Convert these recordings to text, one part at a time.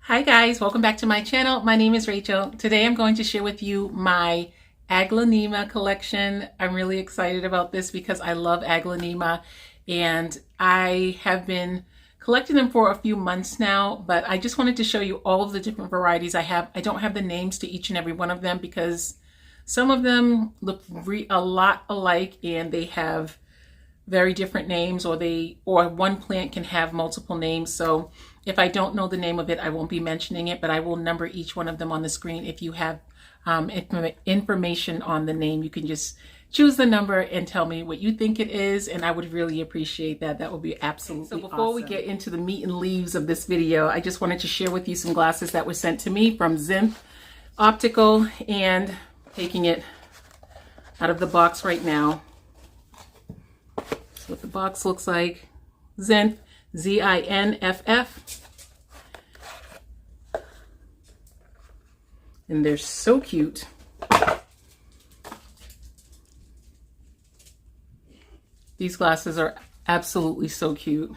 Hi guys, welcome back to my channel. My name is Rachel. Today I'm going to share with you my Aglaonema collection. I'm really excited about this because I love Aglaonema and I have been collecting them for a few months now, but I just wanted to show you all of the different varieties I have. I don't have the names to each and every one of them because some of them look a lot alike and they have very different names, or one plant can have multiple names. So if I don't know the name of it, I won't be mentioning it, but I will number each one of them on the screen. If you have information on the name, you can just choose the number and tell me what you think it is, and I would really appreciate that. That would be absolutely awesome. So before we get into the meat and leaves of this video, I just wanted to share with you some glasses that were sent to me from Zinth Optical, and taking it out of the box right now. That's what the box looks like. Zinth, Z-I-N-F-F. And they're so cute. These glasses are absolutely so cute.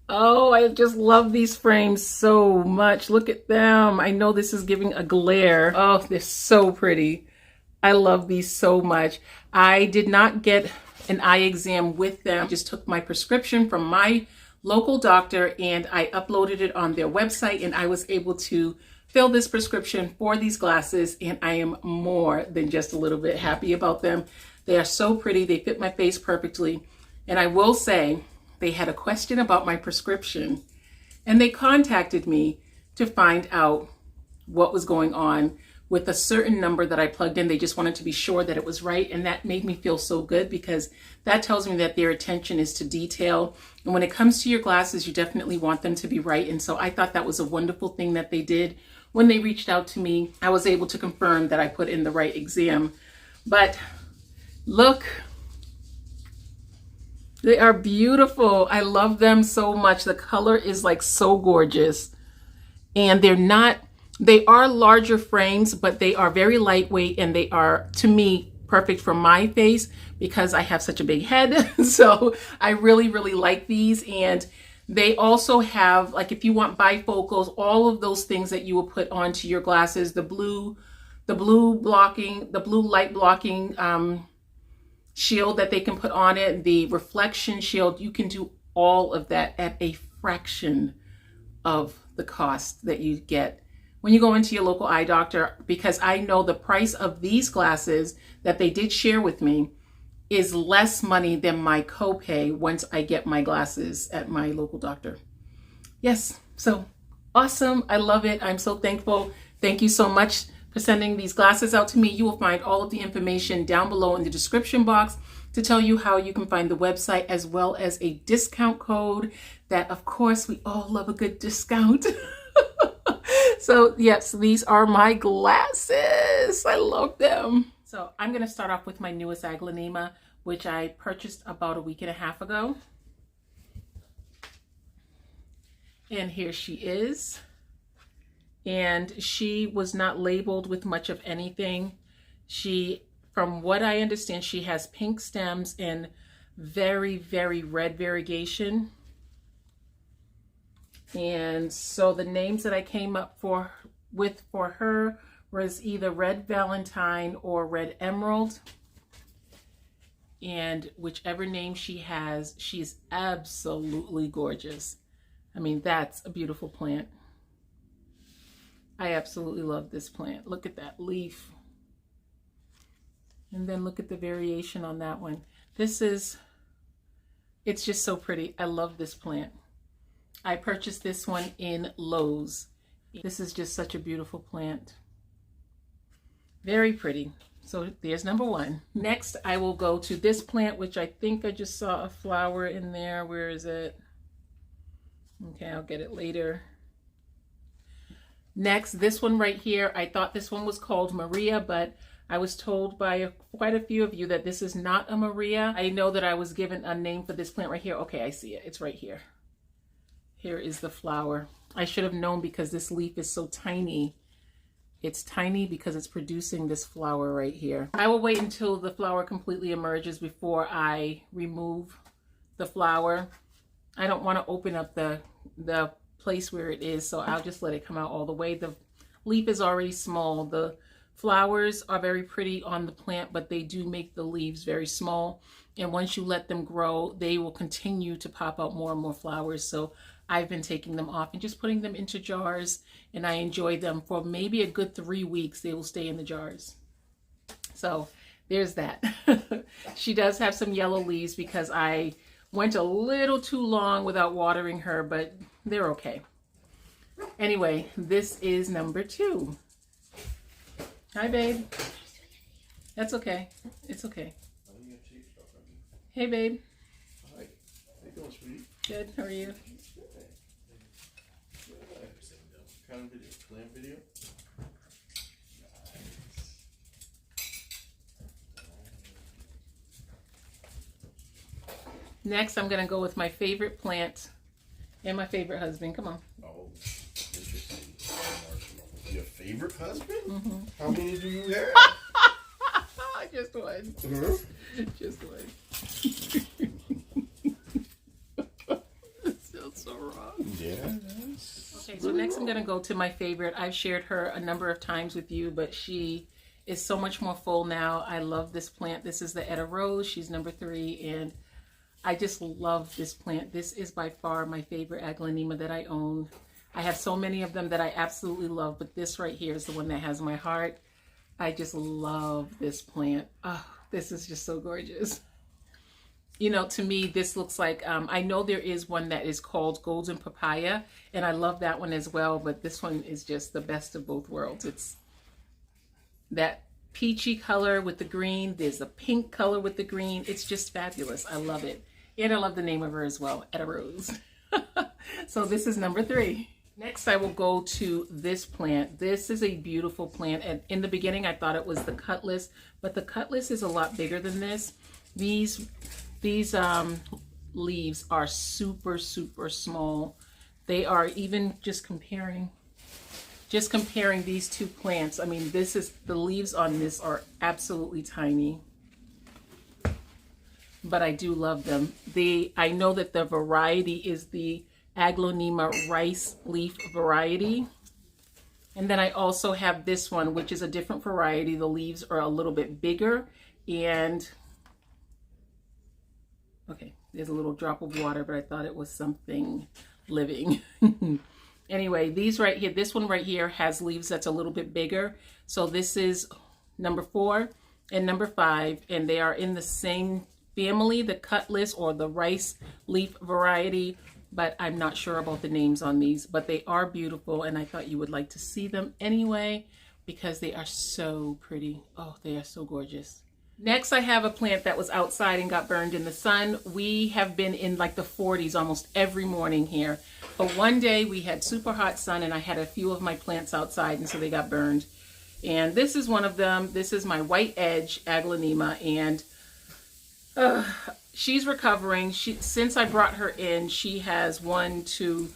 Oh, I just love these frames so much. Look at them. I know this is giving a glare. Oh, they're so pretty. I love these so much. I did not get an eye exam with them. I just took my prescription from my local doctor and I uploaded it on their website, and I was able to fill this prescription for these glasses, and I am more than just a little bit happy about them. They are so pretty. They fit my face perfectly. And I will say, they had a question about my prescription and they contacted me to find out what was going on with a certain number that I plugged in. They just wanted to be sure that it was right. And that made me feel so good because that tells me that their attention is to detail. And when it comes to your glasses, you definitely want them to be right. And so I thought that was a wonderful thing that they did. When they reached out to me, I was able to confirm that I put in the right exam. But look, they are beautiful. I love them so much. The color is like so gorgeous. And they are larger frames, but they are very lightweight, and they are, to me, perfect for my face because I have such a big head. So I really, really like these. And they also have, like, if you want bifocals, all of those things that you will put onto your glasses, the blue light blocking shield that they can put on it, the reflection shield, you can do all of that at a fraction of the cost that you get when you go into your local eye doctor, because I know the price of these glasses that they did share with me is less money than my copay once I get my glasses at my local doctor. Yes, so awesome. I love it. I'm so thankful. Thank you so much for sending these glasses out to me. You will find all of the information down below in the description box to tell you how you can find the website, as well as a discount code that, of course, we all love a good discount. So yes, these are my glasses. I love them. So I'm going to start off with my newest Aglaonema, which I purchased about a week and a half ago. And here she is. And she was not labeled with much of anything. From what I understand, she has pink stems and very, very red variegation. And so the names that I came up with for her was either Red Valentine or Red Emerald. And whichever name she has, she's absolutely gorgeous. I mean, that's a beautiful plant. I absolutely love this plant. Look at that leaf. And then look at the variation on that one. It's just so pretty. I love this plant. I purchased this one in Lowe's. This is just such a beautiful plant. Very pretty. So there's number one. Next, I will go to this plant, which I think I just saw a flower in there. Where is it? Okay, I'll get it later. Next, this one right here. I thought this one was called Maria, but I was told by quite a few of you that this is not a Maria. I know that I was given a name for this plant right here. Okay, I see it. It's right here. Here is the flower. I should have known because this leaf is so tiny. It's tiny because it's producing this flower right here. I will wait until the flower completely emerges before I remove the flower. I don't want to open up the place where it is, so I'll just let it come out all the way. The leaf is already small. The flowers are very pretty on the plant, but they do make the leaves very small. And once you let them grow, they will continue to pop out more and more flowers. So I've been taking them off and just putting them into jars, and I enjoy them for maybe a good 3 weeks. They will stay in the jars. So there's that. She does have some yellow leaves because I went a little too long without watering her, but they're okay. Anyway, this is number 2. Hi, babe. That's okay. It's okay. Hey, babe. Hi. How you doing, sweetie? Good. How are you? Kind of video? Plant video? Next, I'm going to go with my favorite plant and my favorite husband. Come on. Oh, interesting. Your favorite husband? Mm-hmm. How many do you have? Just one. Huh? Just one. That sounds so wrong. Yeah. Okay, so next I'm going to go to my favorite. I've shared her a number of times with you, but she is so much more full now. I love this plant. This is the Etta Rose. She's number 3, and I just love this plant. This is by far my favorite Aglaonema that I own. I have so many of them that I absolutely love, but this right here is the one that has my heart. I just love this plant. Oh, this is just so gorgeous. You know, to me, this looks like, I know there is one that is called Golden Papaya, and I love that one as well, but this one is just the best of both worlds. It's that peachy color with the green. There's a pink color with the green. It's just fabulous. I love it. And I love the name of her as well, Etta Rose. So this is number 3. Next, I will go to this plant. This is a beautiful plant. And in the beginning, I thought it was the cutlass, but the cutlass is a lot bigger than this. These leaves are super, super small. They are, even just comparing these two plants. I mean, the leaves on this are absolutely tiny, but I do love them. I know that the variety is the Aglaonema rice leaf variety. And then I also have this one, which is a different variety. The leaves are a little bit bigger, and okay, there's a little drop of water, but I thought it was something living. Anyway, these right here, this one right here has leaves that's a little bit bigger. So this is number 4 and number 5, and they are in the same family, the cutlass or the rice leaf variety, but I'm not sure about the names on these, but they are beautiful, and I thought you would like to see them anyway because they are so pretty. Oh, they are so gorgeous. Next, I have a plant that was outside and got burned in the sun. We have been in like the 40s almost every morning here, but one day we had super hot sun, and I had a few of my plants outside, and so they got burned. And this is one of them. This is my white edge Aglaonema, and she's recovering. Since I brought her in, she has 1, 2,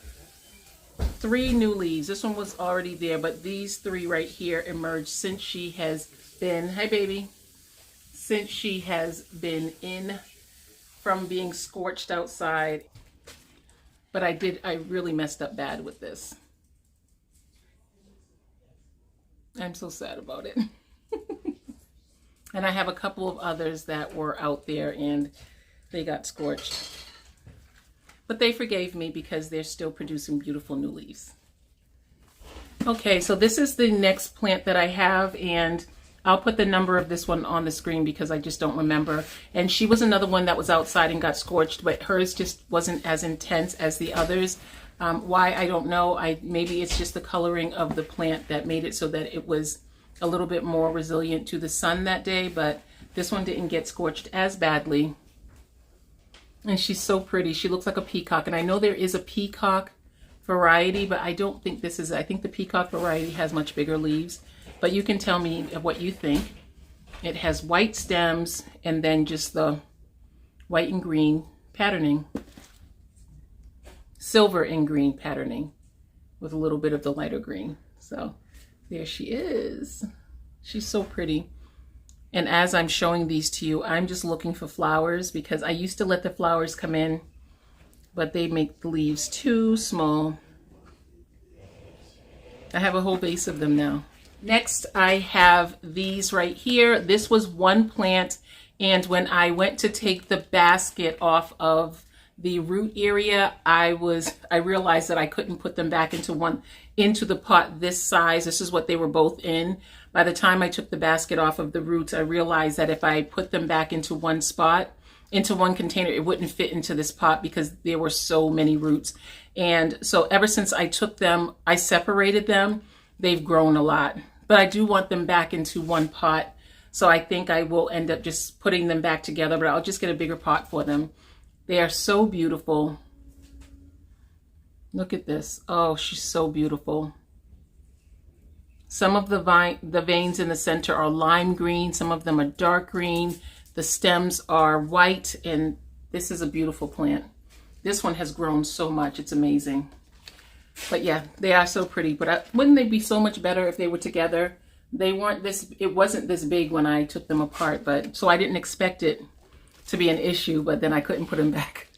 3 new leaves. This one was already there, but these 3 right here emerged since she has been, hi baby, since she has been in from being scorched outside. But I really messed up bad with this. I'm so sad about it. And I have a couple of others that were out there and they got scorched. But they forgave me because they're still producing beautiful new leaves. Okay, so this is the next plant that I have, and I'll put the number of this one on the screen because I just don't remember. And she was another one that was outside and got scorched, but hers just wasn't as intense as the others. Why, I don't know. Maybe it's just the coloring of the plant that made it so that it was a little bit more resilient to the sun that day, but this one didn't get scorched as badly. And she's so pretty. She looks like a peacock, and I know there is a peacock variety, but I don't think this is. I think the peacock variety has much bigger leaves, but you can tell me what you think. It has white stems and then just the white and green patterning, silver and green patterning with a little bit of the lighter green. So there she is. She's so pretty. And as I'm showing these to you, I'm just looking for flowers because I used to let the flowers come in, but they make the leaves too small. I have a whole vase of them now. Next, I have these right here. This was one plant, and when I went to take the basket off of the root area, I realized that I couldn't put them back into the pot this size. This is what they were both in. By the time I took the basket off of the roots, I realized that if I put them back into one spot, into one container, it wouldn't fit into this pot because there were so many roots. And so ever since I took them, I separated them, they've grown a lot. But I do want them back into one pot. So I think I will end up just putting them back together, but I'll just get a bigger pot for them. They are so beautiful. Look at this. Oh, she's so beautiful. Some of the veins in the center are lime green. Some of them are dark green. The stems are white, and this is a beautiful plant. This one has grown so much. It's amazing. But yeah, they are so pretty. But wouldn't they be so much better if they were together? They weren't this, it wasn't this big when I took them apart, but so I didn't expect it to be an issue, but then I couldn't put them back.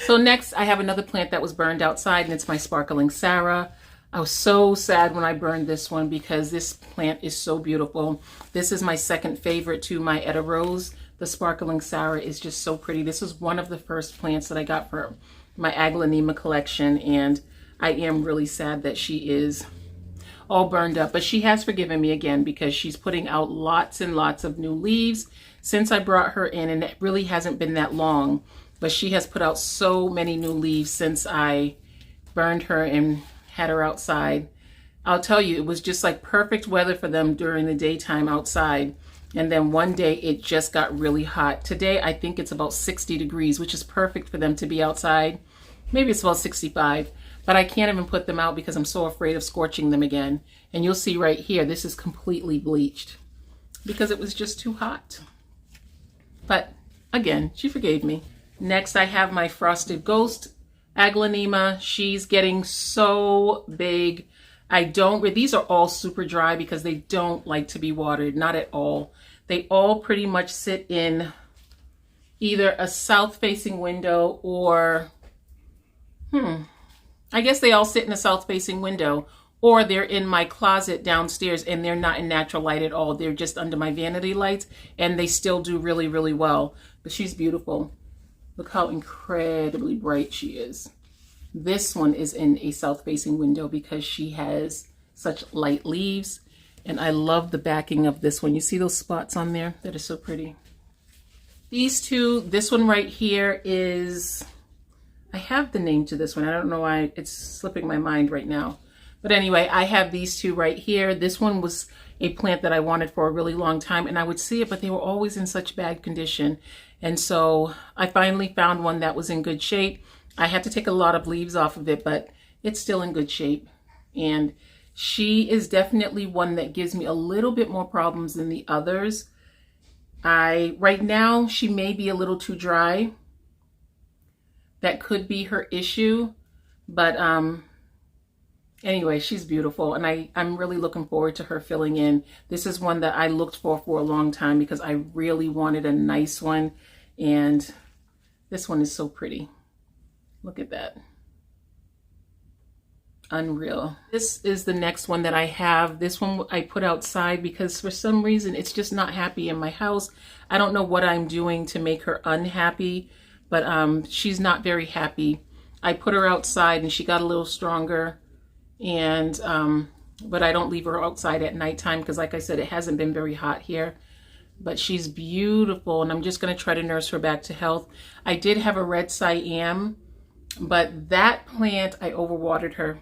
So next I have another plant that was burned outside, and it's my Sparkling Sarah. I was so sad when I burned this one because this plant is so beautiful. This is my second favorite to my Etta Rose. The Sparkling Sarah is just so pretty. This is one of the first plants that I got for my Aglaonema collection, and I am really sad that she is all burned up, but she has forgiven me again because she's putting out lots and lots of new leaves since I brought her in, and it really hasn't been that long, but she has put out so many new leaves since I burned her and had her outside. I'll tell you, it was just like perfect weather for them during the daytime outside, and then one day it just got really hot. Today I think it's about 60 degrees, which is perfect for them to be outside. Maybe it's about 65. But I can't even put them out because I'm so afraid of scorching them again. And you'll see right here, this is completely bleached because it was just too hot. But again, she forgave me. Next, I have my Frosted Ghost Aglaonema. She's getting so big. These are all super dry because they don't like to be watered, not at all. They all pretty much sit in either a south-facing window or, I guess they all sit in a south-facing window, or they're in my closet downstairs and they're not in natural light at all. They're just under my vanity lights, and they still do really, really well. But she's beautiful. Look how incredibly bright she is. This one is in a south-facing window because she has such light leaves, and I love the backing of this one. You see those spots on there? That is so pretty. These two, this one right here is... I have the name to this one. I don't know why it's slipping my mind right now. But anyway, I have these two right here. This one was a plant that I wanted for a really long time, and I would see it, but they were always in such bad condition. And so I finally found one that was in good shape. I had to take a lot of leaves off of it, but it's still in good shape. And she is definitely one that gives me a little bit more problems than the others. Right now, she may be a little too dry. That could be her issue, but anyway, she's beautiful, and I'm really looking forward to her filling in. This is one that I looked for a long time because I really wanted a nice one, and this one is so pretty. Look at that. Unreal. This is the next one that I have. This one I put outside because for some reason it's just not happy in my house. I don't know what I'm doing to make her unhappy, but she's not very happy. I put her outside and she got a little stronger, and but I don't leave her outside at nighttime because, like I said, it hasn't been very hot here. But she's beautiful, and I'm just going to try to nurse her back to health. I did have a red Siam, but that plant, I overwatered her.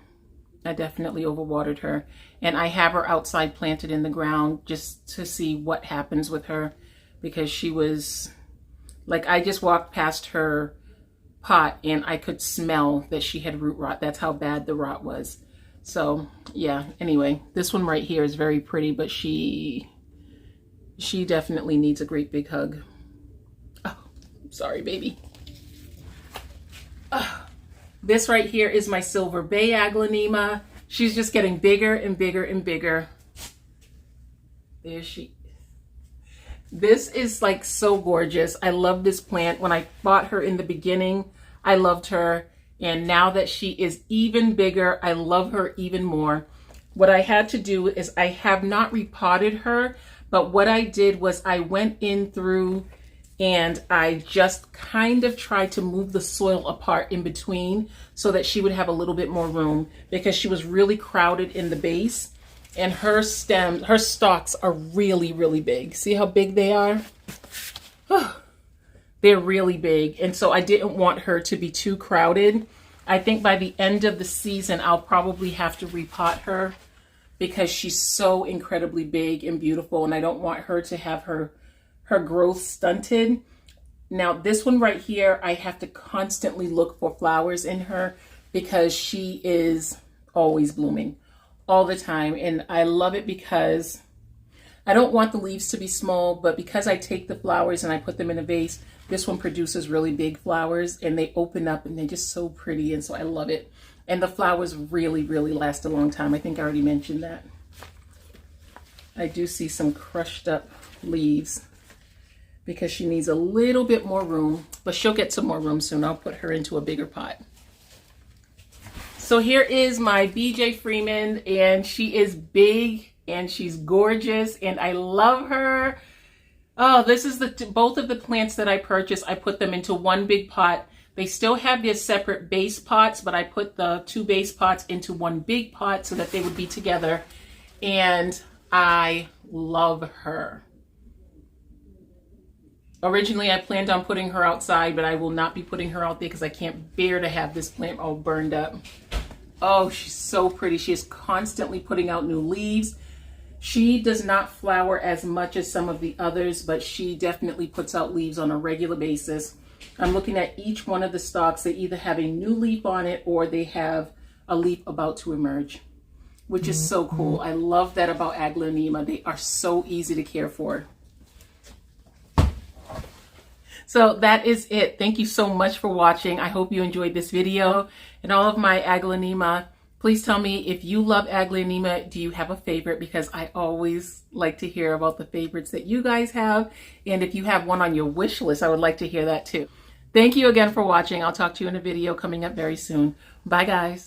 I definitely overwatered her, and I have her outside planted in the ground just to see what happens with her, because she was... like, I just walked past her pot and I could smell that she had root rot. That's how bad the rot was. So yeah, anyway, this one right here is very pretty, but she definitely needs a great big hug. Oh, sorry, baby. Oh, this right here is my Silver Bay Aglaonema. She's just getting bigger and bigger and bigger. There she... This is like so gorgeous. I love this plant. When I bought her in the beginning, I loved her. And now that she is even bigger, I love her even more. what I had to do is I have not repotted her, but what I did was I went in through and I just kind of tried to move the soil apart in between so that she would have a little bit more room, because she was really crowded in the base, and her stalks are really, really big. See how big they are? They're really big. And so I didn't want her to be too crowded. I think by the end of the season, I'll probably have to repot her because she's so incredibly big and beautiful, and I don't want her to have her growth stunted. Now this one right here, I have to constantly look for flowers in her because she is always blooming all the time. And I love it because I don't want the leaves to be small, but because I take the flowers and I put them in a vase, this one produces really big flowers and they open up and they're just so pretty. And so I love it. And the flowers really, really last a long time. I think I already mentioned that. I do see some crushed up leaves because she needs a little bit more room, but she'll get some more room soon. I'll put her into a bigger pot. So here is my BJ Freeman, and she is big and she's gorgeous and I love her. Oh, this is both of the plants that I purchased. I put them into one big pot. They still have their separate base pots, but I put the 2 base pots into one big pot so that they would be together. And I love her. Originally, I planned on putting her outside, but I will not be putting her out there because I can't bear to have this plant all burned up. Oh, she's so pretty. She is constantly putting out new leaves. She does not flower as much as some of the others, but she definitely puts out leaves on a regular basis. I'm looking at each one of the stalks. They either have a new leaf on it or they have a leaf about to emerge, which is so cool. I love that about Aglaonema. They are so easy to care for. So that is it. Thank you so much for watching. I hope you enjoyed this video. And all of my Aglaonema, please tell me if you love Aglaonema, do you have a favorite? Because I always like to hear about the favorites that you guys have. And if you have one on your wish list, I would like to hear that too. Thank you again for watching. I'll talk to you in a video coming up very soon. Bye guys.